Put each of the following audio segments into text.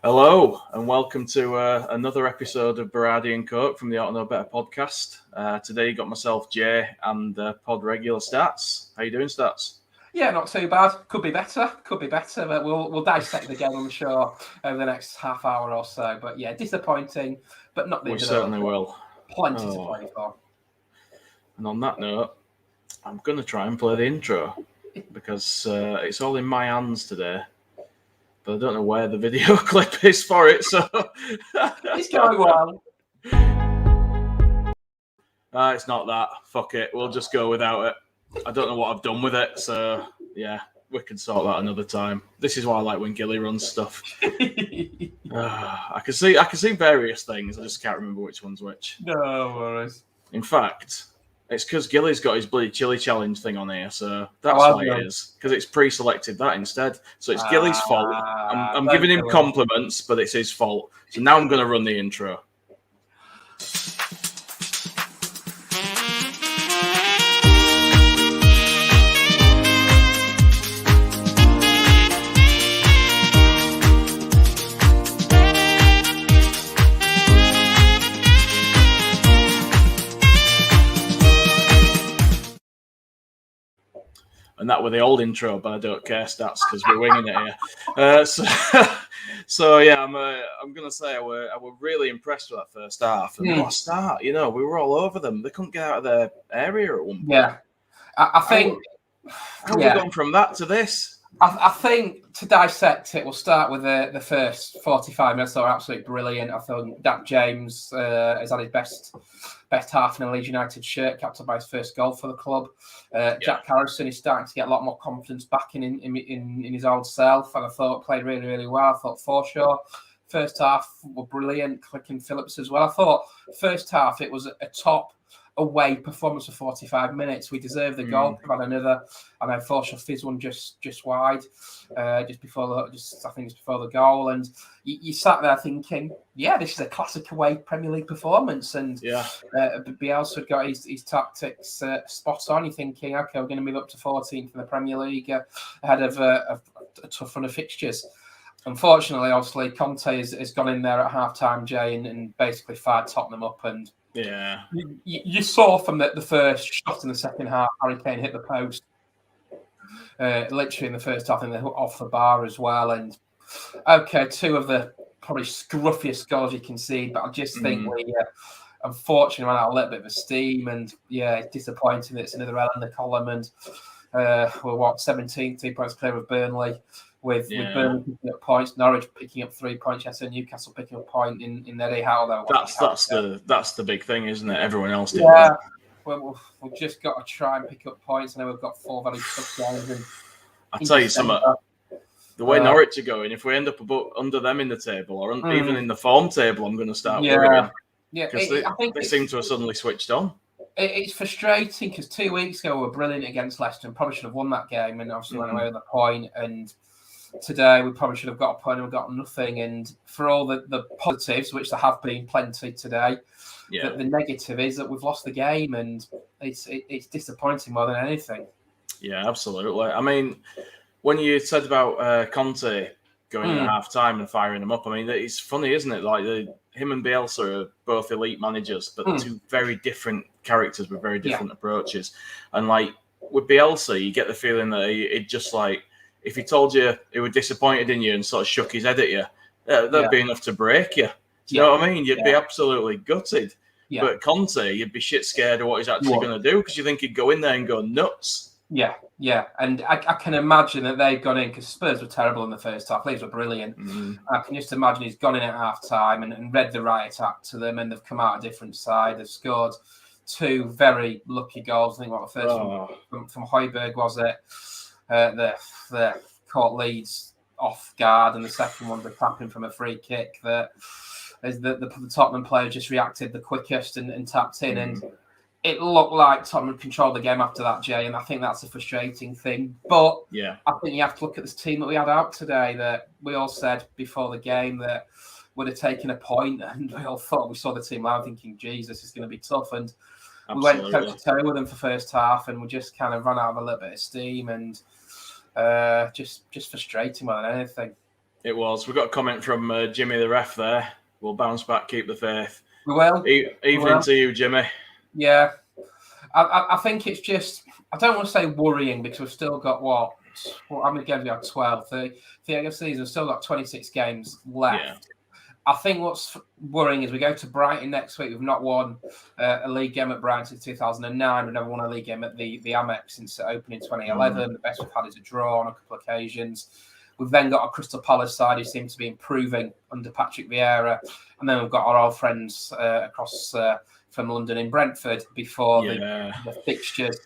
Hello, and welcome to another episode of Berardi and Coke from the Ought to Know Better podcast. Today, you got myself, Jay, and pod regular Stats. How you doing, Stats? Yeah, not too bad. Could be better, but we'll dissect the game, I'm sure, over the next half hour or so. But yeah, disappointing, but not the We end of certainly the will. Plenty to play for. And on that note, I'm going to try and play the intro because it's all in my hands today. But I don't know where the video clip is for it, so... It's going well. It's not that. Fuck it. We'll just go without it. I don't know what I've done with it, so yeah, we can sort that another time. This is why I like when Gilly runs stuff. I can see various things. I just can't remember which one's which. No worries. In fact, it's because Gilly's got his bloody chili challenge thing on here, so that's why it is. Because it's pre-selected that instead. So it's Gilly's fault. I'm giving him compliments, but it's his fault. So now I'm going to run the intro. And that were the old intro, but I don't care, Stats, because we're winging it here. So yeah, I'm gonna say I were really impressed with that first half. And what a start! We were all over them. They couldn't get out of their area at one point. Yeah, I think. How have we gone from that to this? I think to dissect it, we'll start with the first 45 minutes. They were absolutely brilliant. I thought Dak James has had his best half in a Leeds United shirt, capped up by his first goal for the club. Jack Harrison is starting to get a lot more confidence back in his old self, and I thought played really, really well. I thought Forshaw, first half were brilliant. Clicking Phillips as well. I thought first half it was a top away performance for 45 minutes. We deserved the goal. We've had another. I know Forshaw fizz one just wide, just before the goal, and you sat there thinking, yeah, this is a classic away Premier League performance. And Bielsa had got his tactics spot on. You're thinking, okay, we're going to move up to 14th in the Premier League ahead of a tough run of fixtures. Unfortunately, obviously, Conte has gone in there at half-time, Jay, and basically fired Tottenham up. And yeah, you saw from the first shot in the second half, Harry Kane hit the post, literally in the first half, and off the bar as well. And okay, two of the probably scruffiest goals you can see, but I just think we unfortunately ran out a little bit of steam. And yeah, it's disappointing that it's another L in the column. And we're 17th, 2 points clear of Burnley. With Burnley picking up points, Norwich picking up 3 points, yes, and Newcastle picking up a point in Eddie Howe, though. That's the big thing, isn't it? Everyone else did. Yeah, well, we've just got to try and pick up points, and then we've got 4 very tough games. I'll tell you something. The way Norwich are going, if we end up under them in the table, or even in the form table, I'm going to start worrying. Yeah, because they seem to have suddenly switched on. It's frustrating because 2 weeks ago we were brilliant against Leicester and probably should have won that game, and obviously went away with a point. And today we probably should have got a point and we got nothing. And for all the positives, which there have been plenty today, the negative is that we've lost the game, and it's disappointing more than anything. Yeah, absolutely. I mean, when you said about Conte going at half time and firing them up, I mean, it's funny, isn't it? Like him and Bielsa are both elite managers, but they're two very different characters with very different approaches. And like with Bielsa, you get the feeling that he'd just like, if he told you he was disappointed in you and sort of shook his head at you, that'd be enough to break you. Do you know what I mean? You'd be absolutely gutted. Yeah. But Conte, you'd be shit scared of what he's actually going to do, because you think he'd go in there and go nuts. Yeah. And I can imagine that they've gone in, because Spurs were terrible in the first half. Leeds were brilliant. I can just imagine he's gone in at half time and read the right attack to them, and they've come out a different side. They've scored 2 very lucky goals. I think what the first one from Højbjerg was it. The caught Leeds off guard, and the second one, the tapping from a free kick that the Tottenham player just reacted the quickest and tapped in. And it looked like Tottenham controlled the game after that, Jay, and I think that's a frustrating thing. But I think you have to look at this team that we had out today, that we all said before the game that would have taken a point, and we all thought, we saw the team live thinking, Jesus, this is going to be tough. And we went toe-to-toe with them for first half, and we just kind of ran out of a little bit of steam, and just frustrating more than anything. It was. We got a comment from Jimmy the ref there. We'll bounce back, keep the faith. We will. Evening to you, Jimmy. Yeah. I think it's just, I don't want to say worrying because we've still got how many games we have? 12, 30 games season. We've still got 26 games left. Yeah. I think what's worrying is we go to Brighton next week. We've not won a league game at Brighton since 2009. We've never won a league game at the Amex since it opened in 2011. The best we've had is a draw on a couple of occasions. We've then got a Crystal Palace side who seem to be improving under Patrick Vieira. And then we've got our old friends across from London in Brentford before the fixtures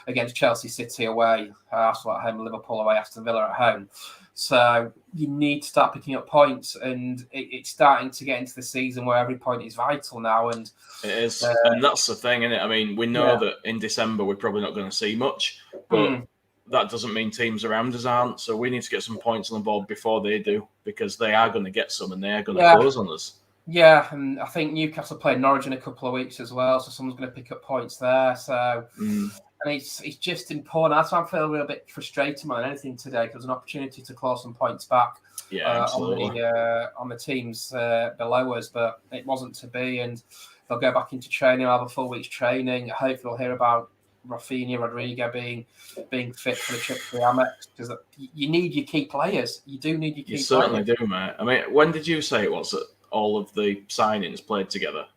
against Chelsea City away, Arsenal at home, Liverpool away, Aston Villa at home. So you need to start picking up points, and it's starting to get into the season where every point is vital now. And it is, and that's the thing, isn't it? I mean, we know that in December we're probably not going to see much, but that doesn't mean teams around us aren't. So we need to get some points on the board before they do, because they are going to get some, and they are going to close on us. Yeah, and I think Newcastle play Norwich in a couple of weeks as well, so someone's going to pick up points there. So. And it's just important. That's why I feel a little bit frustrated more than anything today, because there's an opportunity to claw some points back on the teams below us, but it wasn't to be. And they'll go back into training. They'll have a full week's training. Hopefully, we'll hear about Rafinha, Rodrigo being fit for the trip to the Amex, because you need your key players. You do need your key players. You certainly do, mate. I mean, when did you say it was that all of the signings played together?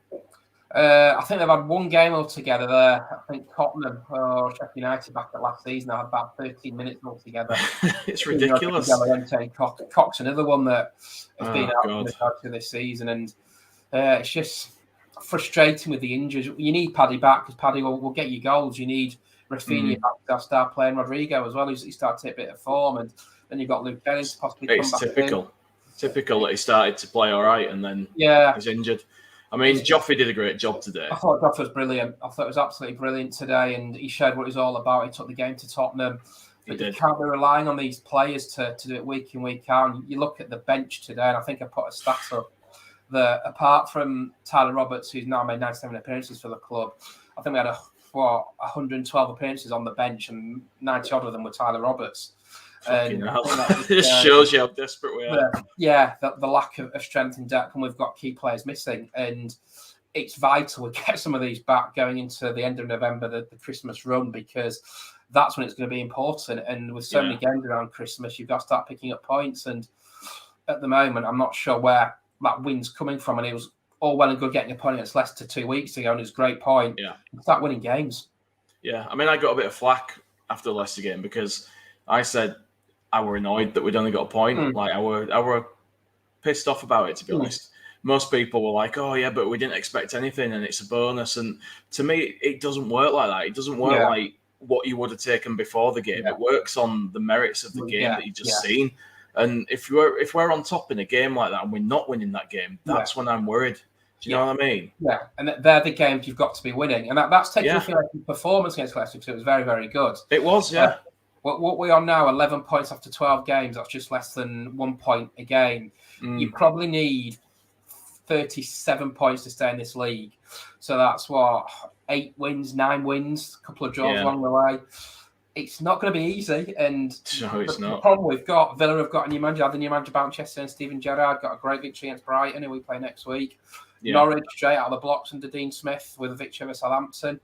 I think they've had one game altogether there. I think Tottenham or Sheffield United back at last season had about 13 minutes altogether. It's ridiculous. Cox, another one that has been out for this season, and it's just frustrating with the injuries. You need Paddy back, because Paddy will get you goals. You need Rafinha back to start playing, Rodrigo as well, who's started to take a bit of form, and then you've got Luke Jennings to possibly come back. It's typical that he started to play all right and then he's injured. I mean, Joffrey did a great job today. I thought Joffrey was brilliant. I thought it was absolutely brilliant today, and he showed what he's all about. He took the game to Tottenham. But you can't be relying on these players to do it week in, week out. And you look at the bench today, and I think I put a stat up that apart from Tyler Roberts, who's now made 97 appearances for the club, I think we had 112 appearances on the bench, and 90 odd of them were Tyler Roberts. It shows you how desperate we are. The lack of strength in depth, and we've got key players missing, and it's vital we get some of these back going into the end of November, the Christmas run, because that's when it's going to be important. And with so many games around Christmas, you've got to start picking up points. And at the moment, I'm not sure where that win's coming from. And it was all well and good getting a point against Leicester 2 weeks ago, and it was a great point. Start winning games. Yeah, I mean, I got a bit of flack after the Leicester game because I said I were annoyed that we'd only got a point. Like, I were pissed off about it, to be honest. Most people were like, oh, yeah, but we didn't expect anything and it's a bonus. And to me, it doesn't work like that. It doesn't work like what you would have taken before the game. It works on the merits of the game that you've just seen. And if we're on top in a game like that and we're not winning that game, that's when I'm worried. Do you know what I mean? Yeah, and they're the games you've got to be winning. And that's taking a performance against Leicester, because it was very, very good. It was, What we are now, 11 points after 12 games, that's just less than 1 point a game. You probably need 37 points to stay in this league. So that's 8 wins, 9 wins, a couple of draws along the way. It's not going to be easy. And the problem we've got, Villa have got a new manager, had the new manager bounce yesterday, and Steven Gerrard got a great victory against Brighton, who we play next week. Norwich straight out of the blocks under Dean Smith with a victory over Southampton.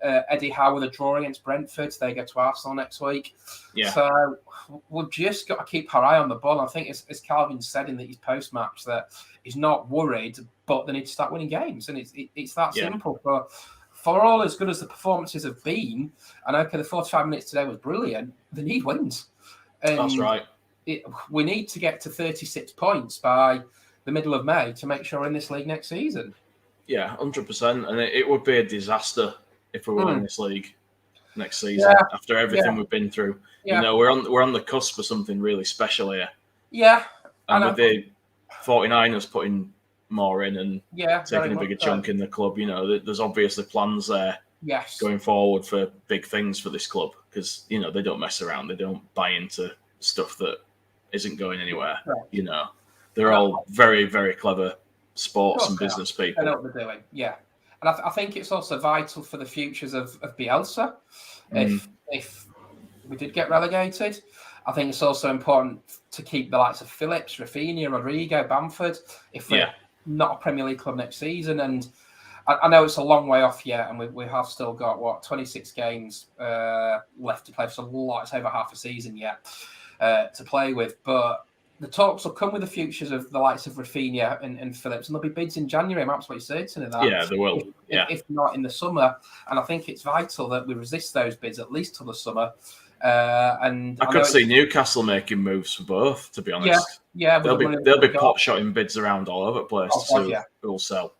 Eddie Howe with a draw against Brentford. They go to Arsenal next week. So we've just got to keep our eye on the ball. I think, as Calvin said in his post-match, that he's not worried, but they need to start winning games. And it's that simple. For all as good as the performances have been, and okay, the 45 minutes today was brilliant, they need wins. And that's right. We need to get to 36 points by the middle of May to make sure we're in this league next season. Yeah, 100%. And it would be a disaster if we were in this league next season after everything we've been through. You know, we're on the cusp of something really special here. And with the 49ers putting more in and taking a bigger chunk in the club, you know, there's obviously plans there going forward for big things for this club, because, you know, they don't mess around. They don't buy into stuff that isn't going anywhere. You know, they're all very, very clever sports and business people. I know what they're doing. And I think it's also vital for the futures of Bielsa. If we did get relegated, I think it's also important to keep the likes of Phillips, Rafinha, Rodrigo, Bamford, if we're not a Premier League club next season. And I know it's a long way off yet, and we have still got, 26 games left to play. So it's over half a season yet to play with. But the talks will come with the futures of the likes of Rafinha and Phillips, and there'll be bids in January. I'm absolutely certain of that. Yeah, there will. If not in the summer. And I think it's vital that we resist those bids at least till the summer. And I could see Newcastle making moves for both, to be honest. Yeah. They'll be pot-shotting bids around all over the place to see who will sell,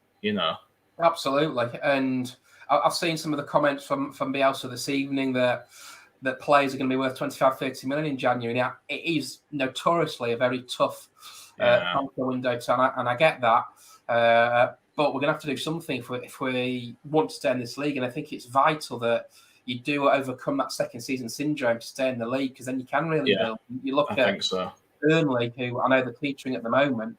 Absolutely. And I've seen some of the comments from Bielsa this evening that players are going to be worth 25-30 million in January. Now, it is notoriously a very tough transfer window, and I get that. But we're going to have to do something if we want to stay in this league. And I think it's vital that you do overcome that second season syndrome to stay in the league, because then you can really build. You look at Burnley, who I know they're teetering at the moment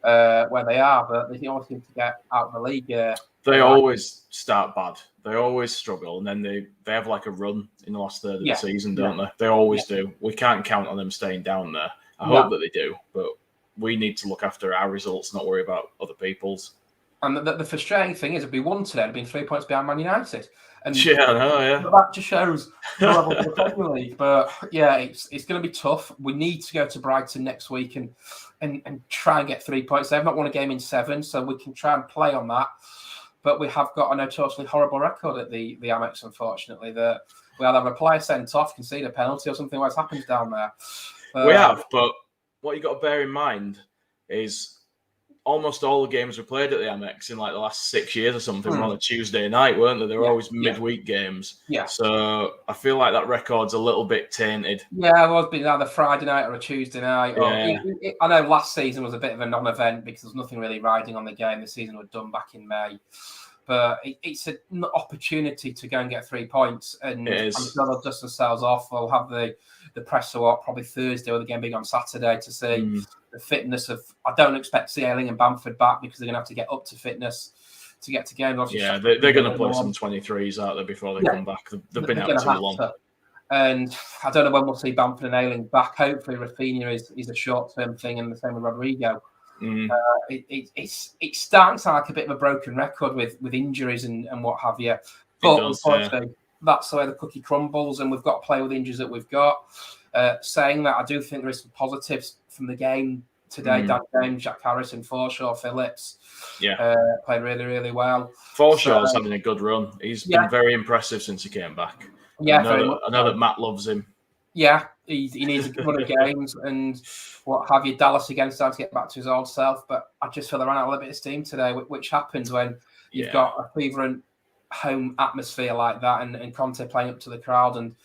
where they are, but they always seem to get out of the league. They always start bad. They always struggle, and then they have like a run in the last third of the season, don't they? They always do. We can't count on them staying down there. I hope that they do, but we need to look after our results, not worry about other people's. And the frustrating thing is, if we won today, it'd been 3 points behind Man United. And that just shows the level of the Premier League. But it's going to be tough. We need to go to Brighton next week and try and get 3 points. They've not won a game in 7, so we can try and play on that. But we have got a notoriously horrible record at the Amex, unfortunately, that we'll have a player sent off, concede a penalty or something what's happens down there. We have, but what you've got to bear in mind is almost all the games we played at the Amex in like the last 6 years or something were on a Tuesday night, weren't they? They were always midweek games. Yeah. So I feel like that record's a little bit tainted. Yeah, it was been either Friday night or a Tuesday night. I know last season was a bit of a non-event because there's nothing really riding on the game. The season was done back in May. But it's an opportunity to go and get 3 points. And I'm sure they'll dust themselves off. We'll have the presser probably Thursday with the game being on Saturday to see the fitness of. I don't expect to see Ayling and Bamford back because they're going to have to get up to fitness to get to games. Yeah, they're going to play some 23s out there before they come back. They've been out too long. And I don't know when we'll see Bamford and Ayling back. Hopefully, Rafinha is a short-term thing, and the same with Rodrigo. It's starting to sound like a bit of a broken record with injuries and what have you. But unfortunately, that's the way the cookie crumbles, and we've got to play with the injuries that we've got. Saying that, I do think there is some positives from the game today. Dan James, Jack Harrison, Forshaw, Phillips played really, really well. Forshaw's having a good run. He's been very impressive since he came back. Yeah, I know that Matt loves him. Yeah, he needs a good run of games and what have you. Dallas again starting to get back to his old self, but I just feel they ran out a little bit of steam today, which happens when you've got a fervent home atmosphere like that and Conte playing up to the crowd and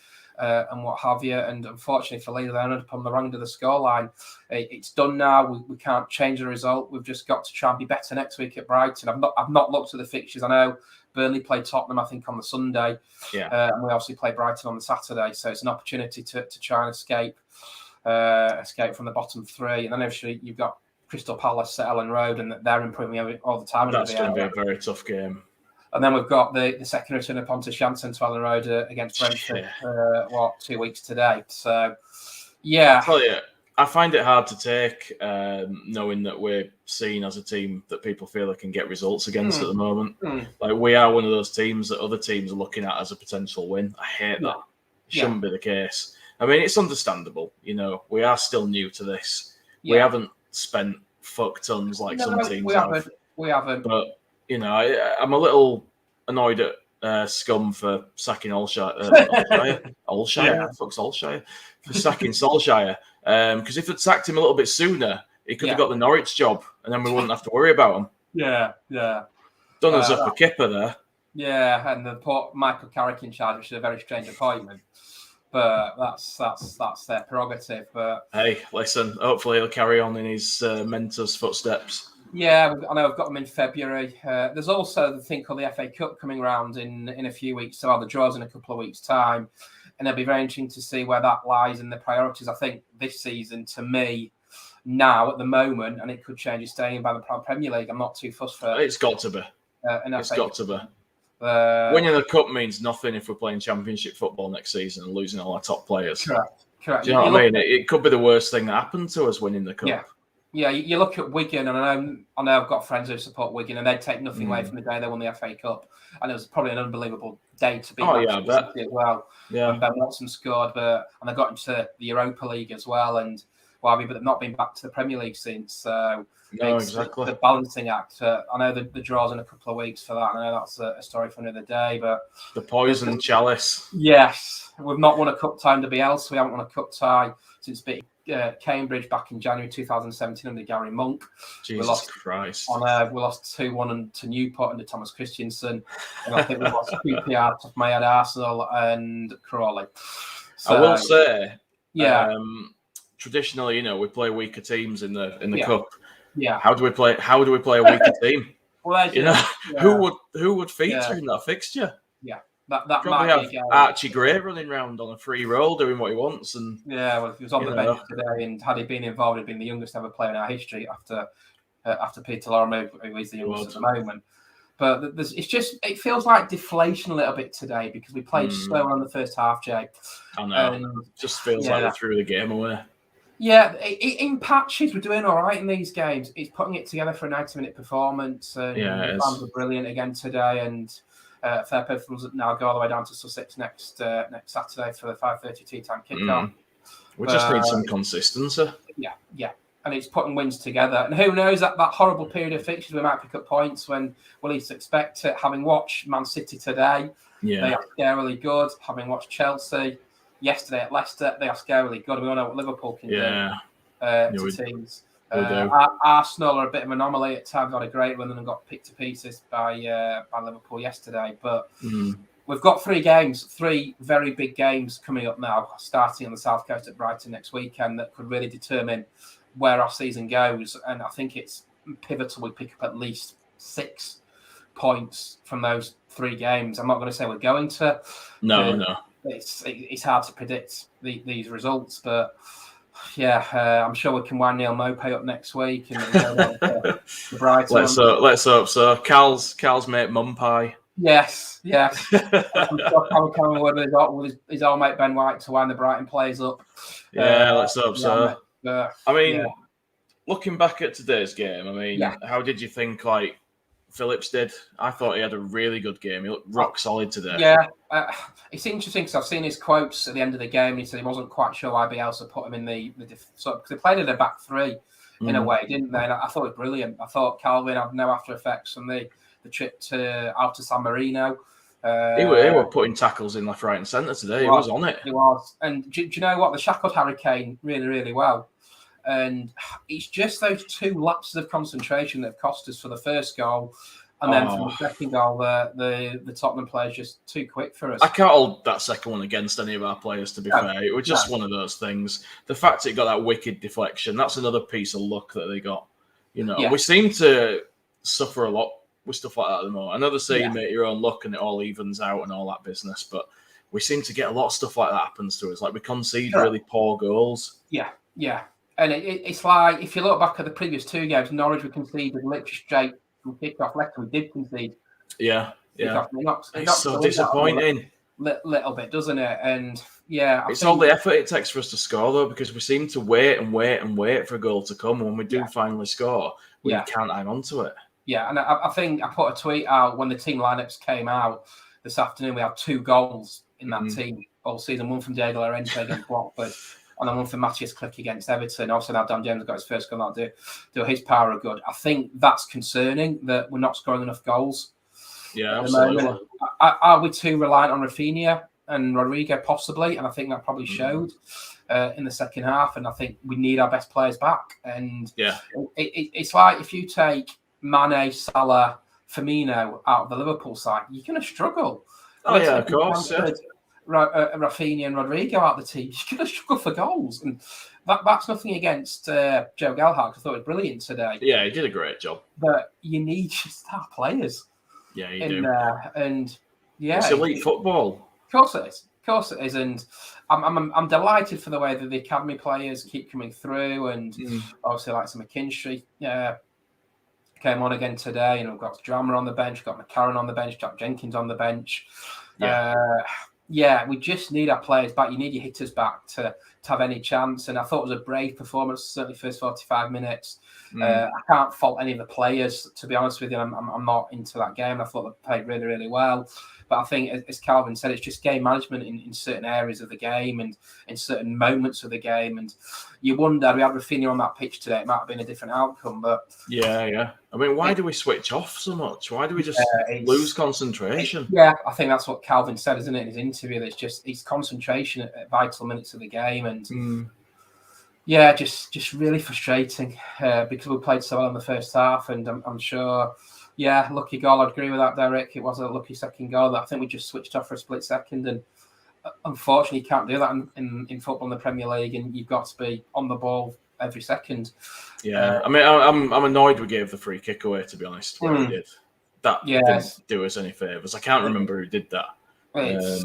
what have you. And unfortunately for Leeds, they ended up on the wrong end of the scoreline. It's done now. We can't change the result. We've just got to try and be better next week at Brighton. I've not looked at the fixtures. I know Burnley played Tottenham, I think, on the Sunday. And we obviously play Brighton on the Saturday. So it's an opportunity to try and escape from the bottom 3. And then obviously you've got Crystal Palace at Ellen Road, and they're improving all the time. That's going to be a very tough game. And then we've got the second return of Pontus Jansson to Ellen Road against Brentford, 2 weeks today. So, I tell you, I find it hard to take, knowing that we're seen as a team that people feel they can get results against at the moment. Like, we are one of those teams that other teams are looking at as a potential win. I hate that. It shouldn't be the case. I mean, it's understandable. We are still new to this. We haven't spent fuck tons like some teams have. We haven't. But, I'm a little annoyed at Scum for sacking Solskjaer. Fuck's Solskjaer. For sacking Solskjaer. Because if they'd sacked him a little bit sooner, he could have got the Norwich job, and then we wouldn't have to worry about him. Yeah. Done us up a kipper there. Yeah, and the Michael Carrick in charge, which is a very strange appointment. But that's their prerogative. But hey, listen, hopefully he'll carry on in his mentor's footsteps. Yeah, I know I've got them in February. There's also the thing called the FA Cup coming round in a few weeks. So the draw's in a couple of weeks' time. And it'll be very interesting to see where that lies in the priorities. I think this season, to me, now at the moment, and it could change, is staying by the Premier League. I'm not too fussed for it. It's got to be. It's got to be. Winning the cup means nothing if we're playing Championship football next season and losing all our top players. Correct. Do you know what I mean? It could be the worst thing that happened to us winning the cup. Yeah. Yeah, you look at Wigan, and I know I've got friends who support Wigan, and they'd take nothing away from the day they won the FA Cup. And it was probably an unbelievable day to beat Manchester City as well. Yeah. When Ben Watson scored, and they got into the Europa League as well. And but they've not been back to the Premier League since. So exactly. The balancing act. I know the draw's in a couple of weeks for that. I know that's a story for another day. But the poison chalice. Yes, we've not won a cup tie under Bielsa. We haven't won a cup tie since beating Cambridge back in January 2017 under Gary Monk. Jesus Christ. We lost 2-1 to Newport under Thomas Christiansen. And I think we lost QPR to my head, Arsenal and Crawley. So, I will say, traditionally, we play weaker teams in the cup. Yeah. How do we play a weaker team? Well, who would feature in that fixture? Yeah. That probably might have Archie Gray running around on a free roll doing what he wants, and well, he was on the bench today, and had he been involved, he'd been the youngest ever player in our history after Peter Lorimer, who is the youngest at the moment. But it feels like deflation a little bit today because we played slower on the first half, Jay. I know. It just feels like we threw the game away. Yeah, in patches, we're doing all right in these games. It's putting it together for a 90-minute performance. And the fans were brilliant again today, and fair play for us now go all the way down to Sussex next Saturday for the 5:30 tea time kickoff. We just need some consistency. Yeah. And it's putting wins together. And who knows, that horrible period of fixtures, we might pick up points when we'll least expect it. Having watched Man City today, they are scarily good. Having watched Chelsea yesterday at Leicester, they are scarily good. We all know what Liverpool can do to teams. Arsenal are a bit of an anomaly at times. Got a great run and got picked to pieces by Liverpool yesterday. But we've got 3 very big games coming up now, starting on the South Coast at Brighton next weekend, that could really determine where our season goes. And I think it's pivotal we pick up at least 6 points from those 3 games. I'm not going to say we're going to. No. It's hard to predict these results, but I'm sure we can wind Neil Mopay up next week and go down to Brighton. Let's hope so. Cal's mate Mumpie. Yes. I'm sure Cal coming with his old mate Ben White to wind the Brighton players up. Let's hope so. Looking back at today's game, how did you think Phillips did? I thought he had a really good game. He looked rock solid today. Yeah, it's interesting because I've seen his quotes at the end of the game. He said he wasn't quite sure why Bielsa put him in because they played in a back 3 in a way, didn't they? And I thought it was brilliant. I thought Calvin had no after effects from the trip out to San Marino. He were putting tackles in left, right, and centre today. He was on it. He was. And do you know what? The shackled Harry Kane really, really well. And it's just those 2 lapses of concentration that have cost us for the first goal. And then for the second goal, the Tottenham players just too quick for us. I can't hold that second one against any of our players, to be fair. It was just one of those things. The fact it got that wicked deflection, that's another piece of luck that they got. We seem to suffer a lot with stuff like that at the moment. I know they say you make your own luck and it all evens out and all that business, but we seem to get a lot of stuff like that happens to us. Like we concede really poor goals. Yeah. And it's like, if you look back at the previous 2 games, Norwich we conceded literally straight from kick-off. Leicester we did concede. Yeah. It's so disappointing. Little bit, doesn't it? And it's all the effort it takes for us to score, though, because we seem to wait for a goal to come. And when we do finally score, we can't hang on to it. Yeah, and I think I put a tweet out when the team lineups came out this afternoon. We had 2 goals in that team all season. One from Diego Llorente against Watford, and then one for Matthias Klick against Everton. Also, now Dan James got his first goal. That'll do his power of good. I think that's concerning that we're not scoring enough goals. Yeah, absolutely. Are we too reliant on Rafinha and Rodrigo? Possibly, and I think that probably showed in the second half. And I think we need our best players back. And it's like if you take Mane, Salah, Firmino out of the Liverpool side, you're going to struggle. Of course. Rafinha and Rodrigo out of the team, you're going to struggle for goals. And that's nothing against Joe Gelhardt. I thought it was brilliant today. Yeah, he did a great job. But you need your star players. Yeah, you do. And it's elite football. Of course it is. And I'm delighted for the way that the academy players keep coming through. And obviously, like some McKinstry came on again today. And we've got Drama on the bench, we've got McCarron on the bench, Jack Jenkins on the bench. We just need our players back. You need your hitters back to to have any chance. And I thought it was a brave performance, certainly first 45 minutes. I can't fault any of the players, to be honest with you. I'm not into that game. I thought they played really, really well. But I think, as Calvin said, it's just game management in certain areas of the game and in certain moments of the game. And you wonder, we had Rafinha on that pitch today, it might have been a different outcome. But yeah. I mean, why do we switch off so much? Why do we just lose concentration? I think that's what Calvin said, isn't it, in his interview? That it's concentration at vital minutes of the game. And just really frustrating because we played so well in the first half. And I'm sure... Yeah, lucky goal. I'd agree with that, Derek. It was a lucky second goal that I think we just switched off for a split second. And unfortunately, you can't do that in football in the Premier League, and you've got to be on the ball every second. Yeah, I mean, I'm annoyed we gave the free kick away, to be honest, when we did. That didn't do us any favours. I can't remember who did that. It's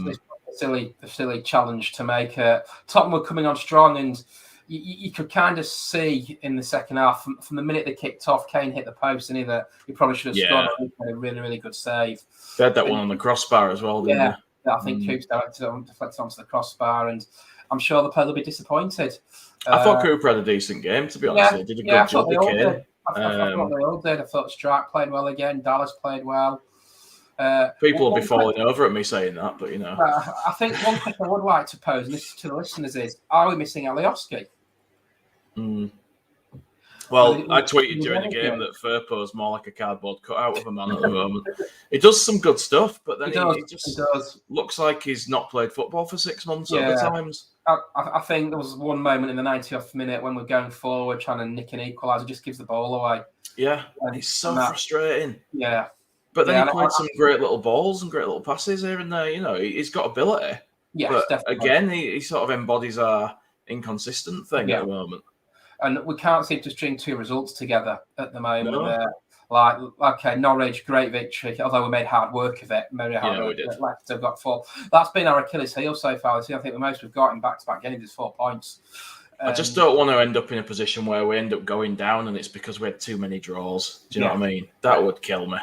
a silly challenge to make. Tottenham were coming on strong, and you could kind of see in the second half, from the minute they kicked off, Kane hit the post, and he probably should have scored. A really, really good save. They had that one on the crossbar as well, didn't they? I think Coops deflected onto the crossbar, and I'm sure the player will be disappointed. I thought Cooper had a decent game, to be honest. He did a good job. I thought they all did. I thought Strike played well again. Dallas played well. People will be falling over at me saying that, but I think one question I would like to pose, and this to the listeners, is: are we missing Alioski? Well, I tweeted during the game that Firpo's more like a cardboard cutout of a man at the moment. He does some good stuff, but then he just looks like he's not played football for 6 months other times. I think there was one moment in the 90th minute when we're going forward trying to nick an equaliser, just gives the ball away. Yeah, and it's so frustrating. Yeah. But then he played some great little balls and great little passes here and there. He's got ability. Yes, but definitely. Again, he sort of embodies our inconsistent thing at the moment. And we can't seem to string two results together at the moment. No. Norwich, great victory, although we made hard work of it. We did. Leicester got 4. That's been our Achilles heel so far. I think the most we've got in back-to-back games is 4 points. I just don't want to end up in a position where we end up going down and it's because we had too many draws. Do you know what I mean? That would kill me.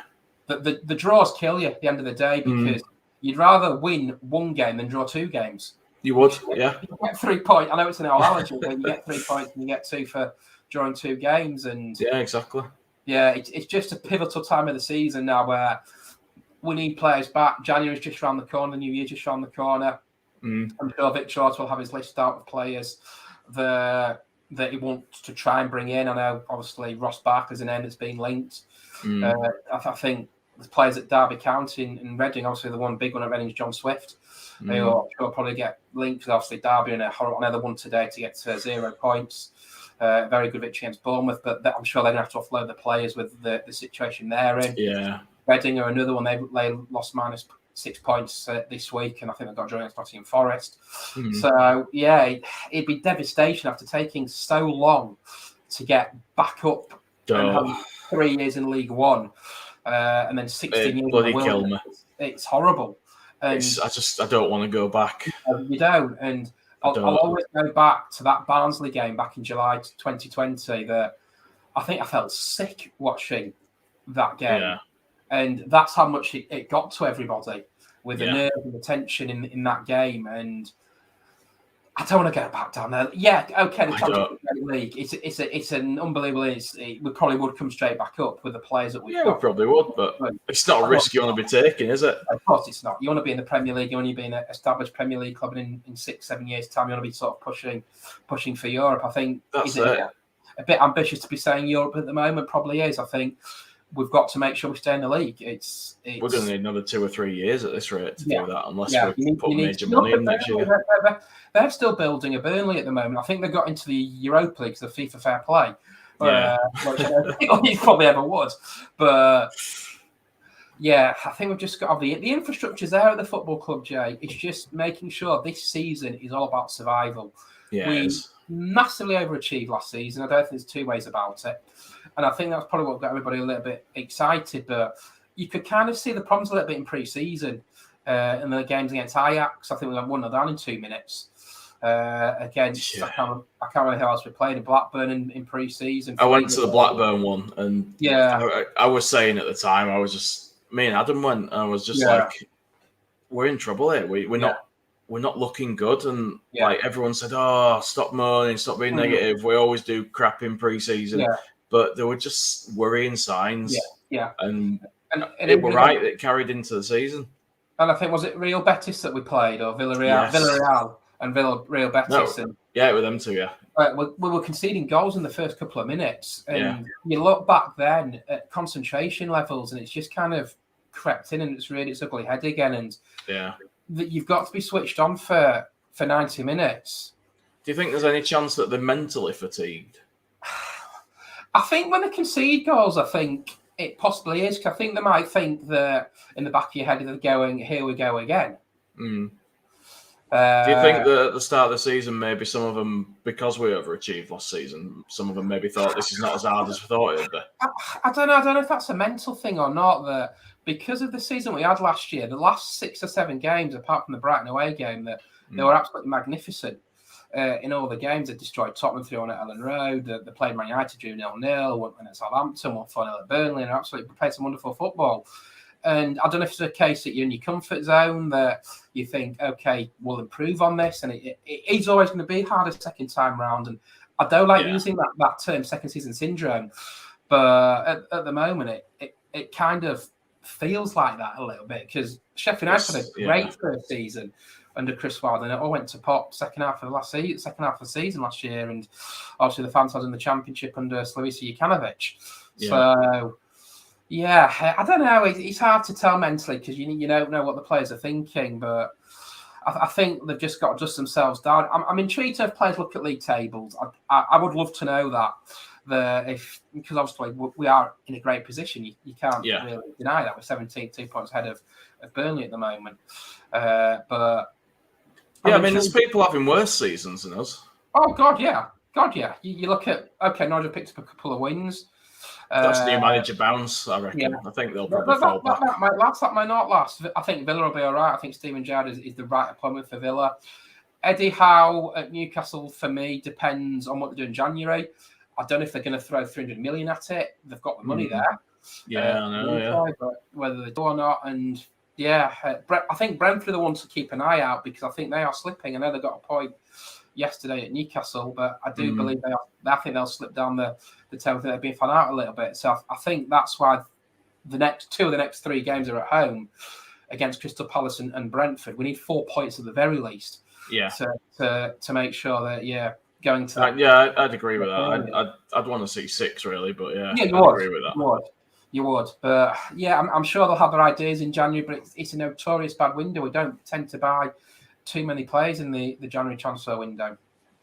The draws kill you at the end of the day because you'd rather win one game than draw 2 games. You would, yeah. You get 3 points. I know it's an analogy, but you get 3 points and you get 2 for drawing 2 games. And yeah, exactly. Yeah, it's just a pivotal time of the season now where we need players back. January's just around the corner, New Year's just around the corner. I'm sure Vic George will have his list out of players that he wants to try and bring in. I know, obviously, Ross Barker's an end that's been linked. I think the players at Derby County and Reading, obviously the one big one at Reading is John Swift, who will probably get linked with obviously Derby and another one today to get 0 points. Very good victory against Bournemouth, but I'm sure they're going to have to offload the players with the situation they're in. Yeah. Reading are another one. They lost -6 points this week, and I think they've got a draw against Nottingham Forest. So, it'd be devastation after taking so long to get back up and having 3 years in League One. And then 16 years bloody killed me. It's horrible. And I don't want to go back. You don't. And I'll always go back to that Barnsley game back in July 2020 that I think I felt sick watching that game. Yeah. And that's how much it got to everybody with the nerve and the tension in that game. And I don't want to go back down there. Yeah, okay, the Champions League. It's an unbelievable. We probably would come straight back up with the players that we've got. Yeah, we probably would, but it's not a risk you want to be taking, is it? Of course, it's not. You want to be in the Premier League. You want to be in an established Premier League club, and in 6-7 years' time, you want to be sort of pushing for Europe. I think that's a bit ambitious to be saying Europe at the moment. Probably is. I think we've got to make sure we stay in the league. We're going to need another 2 or 3 years at this rate to do that, unless we put major money in next year. They're still building a Burnley at the moment. I think they got into the Europa League, the FIFA Fair Play. Which I don't think he probably ever would. But I think we've just got the infrastructure's there at the football club, Jay. It's just making sure this season is all about survival. Yeah, we massively overachieved last season. I don't think there's 2 ways about it. And I think that's probably what got everybody a little bit excited. But you could kind of see the problems a little bit in pre-season. In the games against Ajax, I think we got 1-0 down in 2 minutes. I can't remember who else we played in Blackburn in pre-season. I went to the Blackburn one, and I was saying at the time, me and Adam went, and I was just like, we're in trouble here. We're not we're not looking good. And like everyone said, oh, stop moaning, stop being negative. We always do crap in pre-season. Yeah. But there were just worrying signs. Yeah. And it were right that it carried into the season. And I think, was it Real Betis that we played, or Villarreal? Yes. Villarreal and Real Betis. No. Yeah, with them too, yeah. We were conceding goals in the first couple of minutes. And you look back then at concentration levels, and it's just kind of crept in, and it's reared its ugly head again. And you've got to be switched on for 90 minutes. Do you think there's any chance that they're mentally fatigued? I think when they concede goals, I think it possibly is. Because I think they might think that in the back of your head they're going, here we go again. Do you think that at the start of the season, maybe some of them, because we overachieved last season, some of them maybe thought this is not as hard as we thought it would be? I don't know. I don't know if that's a mental thing or not. That because of the season we had last year, the last 6 or 7 games, apart from the Brighton away game, that they were absolutely magnificent. In all the games, they destroyed Tottenham 3-1 at Ellen Road. They played Man United, drew 0-0, won at Southampton, won 4-0 at Burnley, and absolutely played some wonderful football. And I don't know if it's a case that you're in your comfort zone, that you think, okay, we'll improve on this. And it's always going to be harder second time round. And I don't like using that term, second season syndrome. But at the moment, it kind of feels like that a little bit, because Sheffield United had a great first season under Chris Wilder, and it all went to pot second half of the season last year, and obviously the fans had in the Championship under Slavisa Jokanovic. So, I don't know. It's hard to tell mentally, because you don't know what the players are thinking, but I think they've just got to dust themselves down. I'm intrigued if players look at league tables. I would love to know that. Because obviously we are in a great position. You can't really deny that. We're 17, 2 points ahead of Burnley at the moment. But I mean, there's people having worse seasons than us. Oh God, yeah. You look at Nigel picked up a couple of wins. That's new manager bounce, I reckon. I think they'll probably fall back. That might not last. I think Villa will be all right. I think Steven Gerrard is the right appointment for Villa. Eddie Howe at Newcastle, for me, depends on what they do in January. I don't know if they're going to throw 300 million at it. They've got the money there. I know. But whether they do or not, and I think Brentford are the ones to keep an eye out, because I think they are slipping. I know they got a point yesterday at Newcastle, but I do believe I think they'll slip down the tail. They've been found out a little bit. So I think that's why the next 2 of the next 3 games are at home against Crystal Palace and Brentford. We need 4 points at the very least. To make sure that going to I'd agree with that. I'd want to see 6 really, but I'd agree with that. You would, but I'm sure they'll have their ideas in January. But it's a notorious bad window. We don't tend to buy too many players in the January transfer window.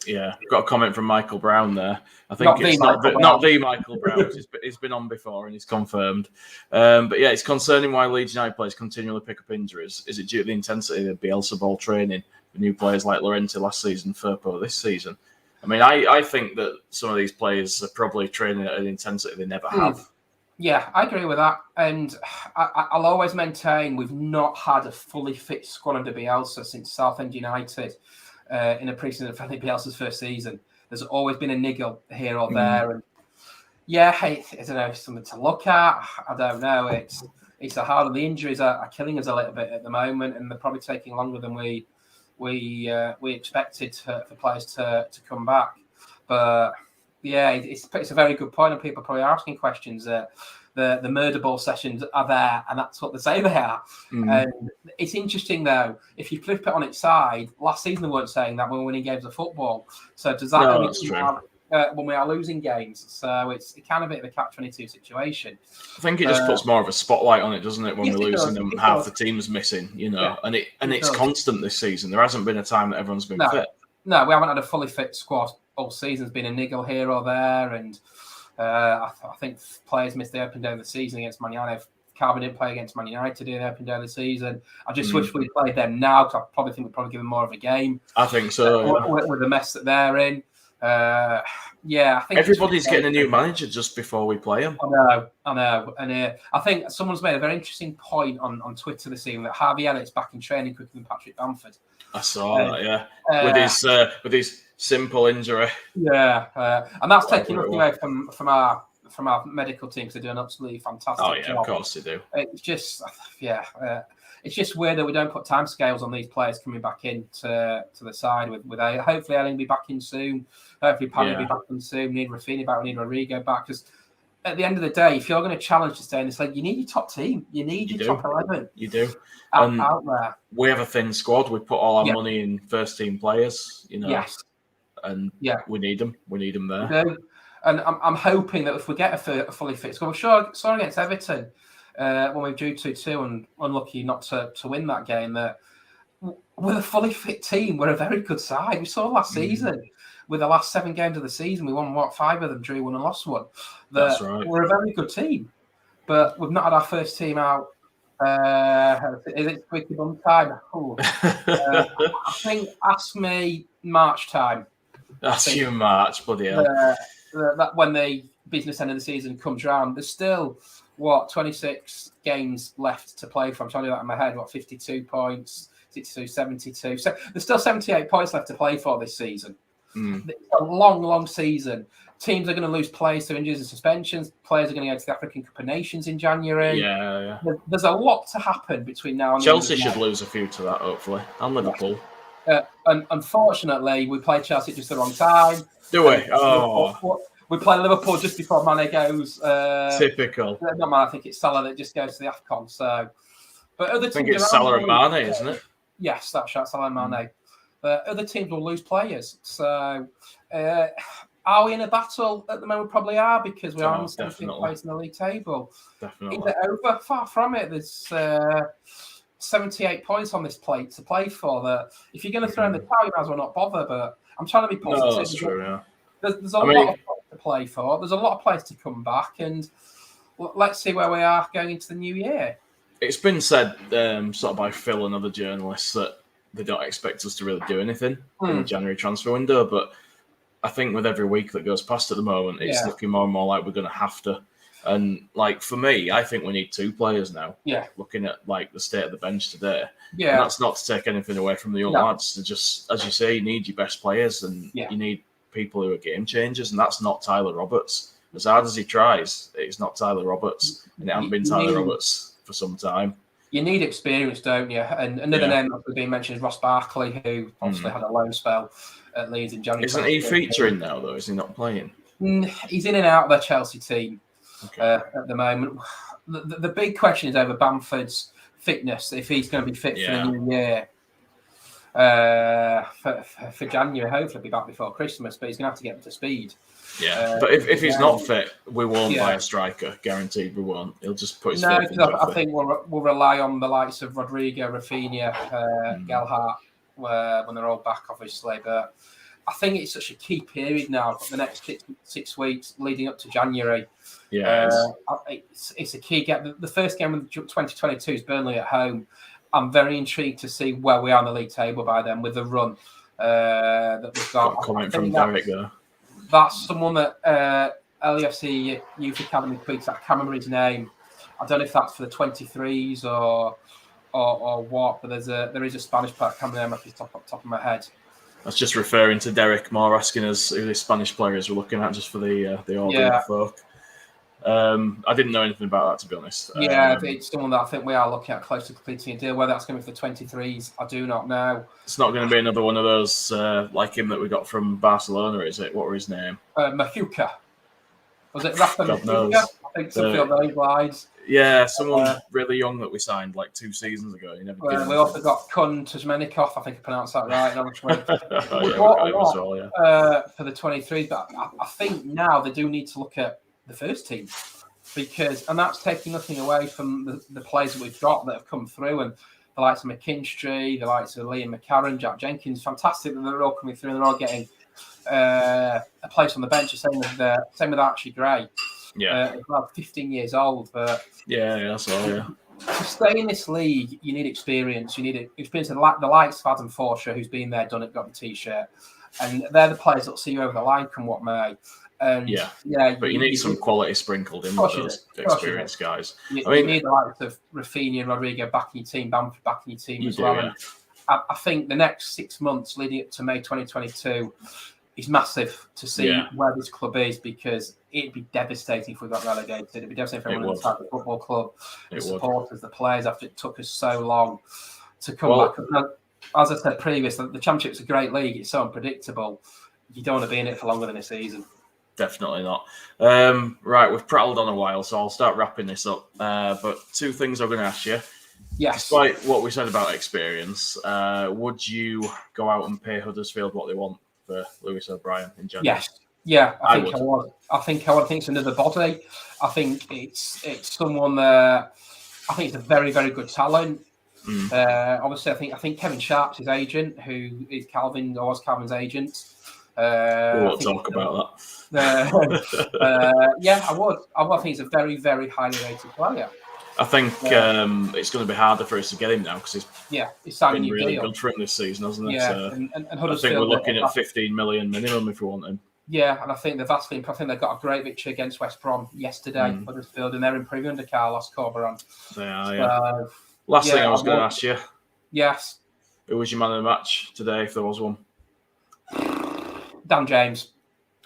Yeah, got a comment from Michael Brown there. I think it's not the Michael Brown. He's been on before and he's confirmed. But it's concerning why Leeds United players continually pick up injuries. Is it due to the intensity of Bielsa ball training with new players like Llorente last season, Firpo this season? I mean, I think that some of these players are probably training at an intensity they never have. Yeah, I agree with that. And I'll always maintain we've not had a fully fit squad under Bielsa since Southend United in a pre-season of Bielsa's first season. There's always been a niggle here or there. And I don't know, something to look at. I don't know. It's a hard. The injuries are killing us a little bit at the moment, and they're probably taking longer than we expected for players to come back. But it's a very good point, and people are probably asking questions. The murder ball sessions are there, and that's what they say they are. And it's interesting, though, if you flip it on its side, last season they weren't saying that when we were winning games of football. So does that mean when we are losing games? So it's kind of a bit of a catch-22 situation. I think it just puts more of a spotlight on it, doesn't it? When we're losing them, half the team's missing, and it's constant this season. There hasn't been a time that everyone's been fit. No, we haven't had a fully fit squad all season. There's been a niggle here or there, and I think players missed the open day of the season against Man United. Carver didn't play against Man United in the open day of the season. I just wish we'd played them now, because I probably think we'd probably give them more of a game. I think so. With the mess that they're in. I think everybody's getting a new manager just before we play them. I know. And I think someone's made a very interesting point on Twitter this evening that Harvey Elliott's back in training quicker than Patrick Bamford. I saw that, with his simple injury. And that's taking nothing away from our medical team, because they do an absolutely fantastic job. Of course they do. It's just, it's just weird that we don't put timescales on these players coming back in to the side with hopefully Elling will be back in soon. Hopefully Pan will be back in soon. We need Rafinha back. We need Rodrigo back. Because at the end of the day, if you're going to challenge to stay in this league, you need your top team. You need your top 11. You do. Out there. We have a thin squad. We put all our money in first team players, Yes. And we need them. We need them there. We do. And I'm hoping that if we get a fully fit squad, we're sure against Everton when we drew 2-2 and unlucky not to win that game, that with a fully fit team, we're a very good side. We saw last season. With the last 7 games of the season, we won 5 of them, drew 1 and lost 1. That's right. We're a very good team, but we've not had our first team out. Is it squeaky bum time? I think ask me March time. That's you March, bloody hell. That when the business end of the season comes round, there's still 26 games left to play for. I'm trying to do that in my head. 52 points, 62, 72. So there's still 78 points left to play for this season. It's a long season. Teams are going to lose players to injuries and suspensions. Players are going to go to the African Cup of Nations in January. Yeah. There's a lot to happen between now and Chelsea should lose a few to that, hopefully, and Liverpool. And unfortunately, we play Chelsea just the wrong time. Do we? Oh. We play Liverpool just before Mane goes. Typical. Not Mane, I think it's Salah that just goes to the AFCON. So, but other teams, I think it's Salah and Mane, isn't it? Yes, that's right, Salah and Mane. But other teams will lose players. So, are we in a battle at the moment? Probably are, because we are in the 17th place in the league table. Definitely. Is it over? Far from it. There's 78 points on this plate to play for. That if you're going to throw in the towel, you might as well not bother. But I'm trying to be positive. No, that's true, yeah. There's a lot of to play for. There's a lot of players to come back, and let's see where we are going into the new year. It's been said sort of by Phil and other journalists that they don't expect us to really do anything in the January transfer window, but I think with every week that goes past at the moment, it's looking more and more like we're going to have to. And like for me, I think we need 2 players now. Yeah. Looking at like the state of the bench today. Yeah. And that's not to take anything away from the young lads. To just, as you say, you need your best players, and you need people who are game changers, and that's not Tyler Roberts. As hard as he tries, it's not Tyler Roberts, and it hasn't been Tyler Roberts for some time. You need experience, don't you? And another name that's been mentioned is Ross Barkley, who obviously had a loan spell at Leeds in January. Isn't he featuring now, though? Is he not playing? He's in and out of the Chelsea team at the moment. The big question is over Bamford's fitness, if he's going to be fit for the new year. For January, hopefully he'll be back before Christmas, but he's going to have to get up to speed. Yeah, but if he's not fit, we won't buy a striker. Guaranteed, we won't. He'll just put his faith into I think we'll rely on the likes of Rodrigo, Rafinha, Gelhardt when they're all back, obviously. But I think it's such a key period now, the next 6 weeks leading up to January. Yeah, it's a key game. The first game of 2022 is Burnley at home. I'm very intrigued to see where we are on the league table by then with the run that we've got. A comment from Derek there. That's someone that LAFC Youth Academy tweets. I can't remember his name. I don't know if that's for the 23s or what, but there is a Spanish player. I can't remember off the top of my head. That's just referring to Derek Moore asking us who the Spanish players we're looking at, just for the audio folk. I didn't know anything about that, to be honest. It's someone that I think we are looking at close to completing a deal. Whether that's going to be for the 23s, I do not know. It's not going to be another one of those like him that we got from Barcelona, is it? What were his name? Mahuka. Was it Rafa God Mahuka? knows. I think something on those lines. Yeah, someone really young that we signed like 2 seasons ago. We also got Kun Tuzmenikov, I think I pronounced that right. For the 23s, but I think now they do need to look at the first team, and that's taking nothing away from the players that we've got that have come through, and the likes of McKinstry, the likes of Liam McCarron, Jack Jenkins. Fantastic that they're all coming through and they're all getting a place on the bench. Same with Archie Gray. About 15 years old, but that's all. Yeah. To stay in this league, you need experience. You need experience of the likes of Adam Forshaw, who's been there, done it, got the t-shirt, and they're the players that'll see you over the line, come what may. But you need some quality sprinkled in with those experienced guys. You need the likes of Rafinha and Rodrigo back in your team, Bamford back in your team as well. Yeah. I think the next 6 months leading up to May 2022, is massive to see where this club is, because it'd be devastating if we got relegated. It'd be devastating for everyone inside the football club, the supporters, the players, after it took us so long to come back. As I said previously, the Championship's a great league. It's so unpredictable. You don't want to be in it for longer than a season. Definitely not. Right, we've prattled on a while, so I'll start wrapping this up. But two things I'm going to ask you. Yes. Despite what we said about experience, would you go out and pay Huddersfield what they want for Lewis O'Brien in general? Yes. Yeah, I think I would. I think it's another body. I think it's someone that I think it's a very, very good talent. Obviously, I think Kevin Sharp's his agent, who is Calvin, or was Calvin's agent. We won't talk about that. Yeah, I would. I think he's a very, very highly rated player. I think it's going to be harder for us to get him now because he's signing been really deal. good for him this season, hasn't it? Yeah, So and I think we're looking at 15 million minimum if we want him. Yeah, and I think they've got a great victory against West Brom yesterday, Huddersfield, and they're improving under Carlos Corberan. They are, yeah. Last thing I was going to ask you. Yes. Who was your man of the match today, if there was one? Dan James.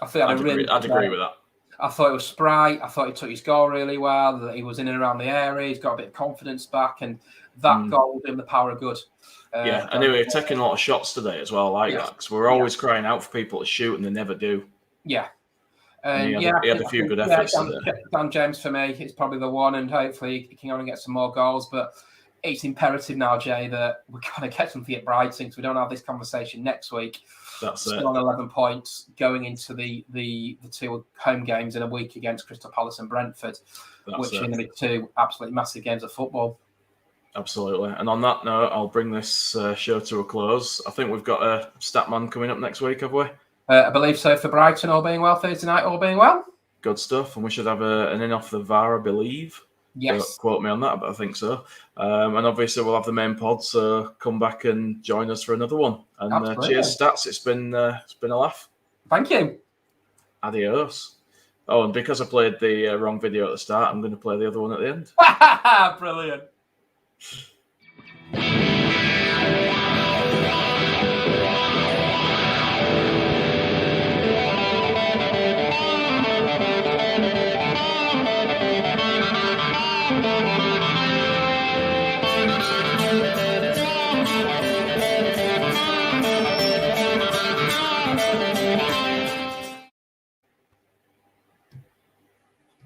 I'd agree with that. I thought it was spry. I thought he took his goal really well. That he was in and around the area. He's got a bit of confidence back, and that goal gave him the power of good. Anyway, taking a lot of shots today as well. I like that, because we're always crying out for people to shoot, and they never do. Yeah. And he had a few good efforts. Dan James for me is probably the one, and hopefully he can only get some more goals. But it's imperative now, Jay, that we're going to get something at Brighton, because we don't have this conversation next week. That's still on 11 points going into the two home games in a week against Crystal Palace and Brentford, which are going to be two absolutely massive games of football. Absolutely. And on that note, I'll bring this show to a close. I think we've got a Statman coming up next week, have we? I believe so, for Brighton, all being well, Thursday night, all being well. Good stuff. And we should have an in off the VAR, I believe. Yes. Don't quote me on that, but I think so. And obviously we'll have the main pod, so come back and join us for another one. And cheers, Stats. It's been a laugh. Thank you. Adios. Oh, and because I played the wrong video at the start, I'm going to play the other one at the end. Brilliant.